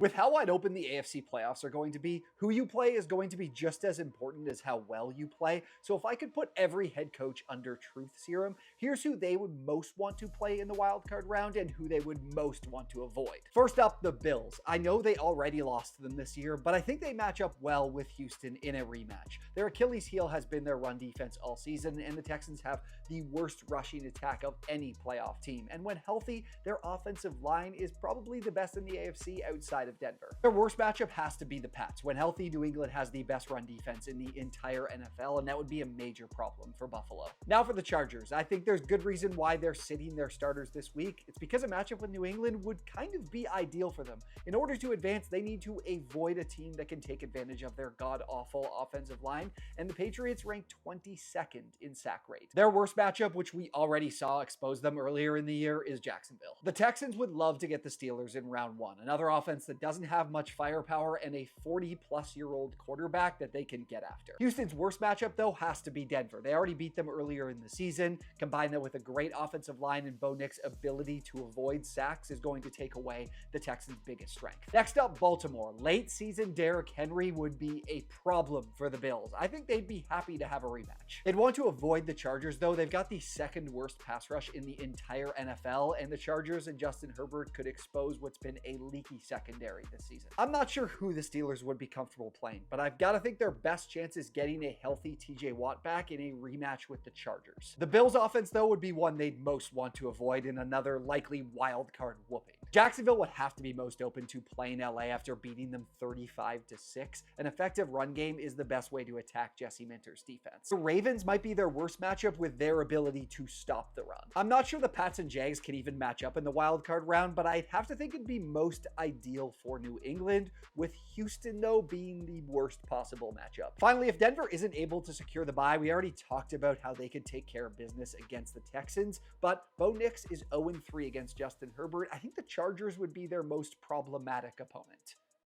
With how wide open the AFC playoffs are going to be, who you play is going to be just as important as how well you play. So if I could put every head coach under truth serum, here's who they would most want to play in the wildcard round and who they would most want to avoid. First up, the Bills. I know they already lost to them this year, but I think they match up well with Houston in a rematch. Their Achilles heel has been their run defense all season, and the Texans have the worst rushing attack of any playoff team. And when healthy, their offensive line is probably the best in the AFC outside of Denver. Their worst matchup has to be the Pats. When healthy, New England has the best run defense in the entire NFL, and that would be a major problem for Buffalo. Now for the Chargers. I think there's good reason why they're sitting their starters this week. It's because a matchup with New England would kind of be ideal for them. In order to advance, they need to avoid a team that can take advantage of their god-awful offensive line, and the Patriots rank 22nd in sack rate. Their worst matchup, which we already saw expose them earlier in the year, is Jacksonville. The Texans would love to get the Steelers in round one, another offense that doesn't have much firepower and a 40-plus-year-old quarterback that they can get after. Houston's worst matchup, though, has to be Denver. They already beat them earlier in the season. Combine that with a great offensive line, and Bo Nix's ability to avoid sacks is going to take away the Texans' biggest strength. Next up, Baltimore. Late season Derrick Henry would be a problem for the Bills. I think they'd be happy to have a rematch. They'd want to avoid the Chargers, though. They've got the second worst pass rush in the entire NFL, and the Chargers and Justin Herbert could expose what's been a leaky secondary this season. I'm not sure who the Steelers would be comfortable playing, but I've got to think their best chance is getting a healthy TJ Watt back in a rematch with the Chargers. The Bills' offense, though, would be one they'd most want to avoid in another likely wild card whooping. Jacksonville would have to be most open to playing LA after beating them 35-6. An effective run game is the best way to attack Jesse Minter's defense. The Ravens might be their worst matchup with their ability to stop the run. I'm not sure the Pats and Jags can even match up in the wild card round, but I'd have to think it'd be most ideal for New England, with Houston, though, being the worst possible matchup. Finally, if Denver isn't able to secure the bye, we already talked about how they could take care of business against the Texans, but Bo Nix is 0-3 against Justin Herbert. I think the Chargers would be their most problematic opponent.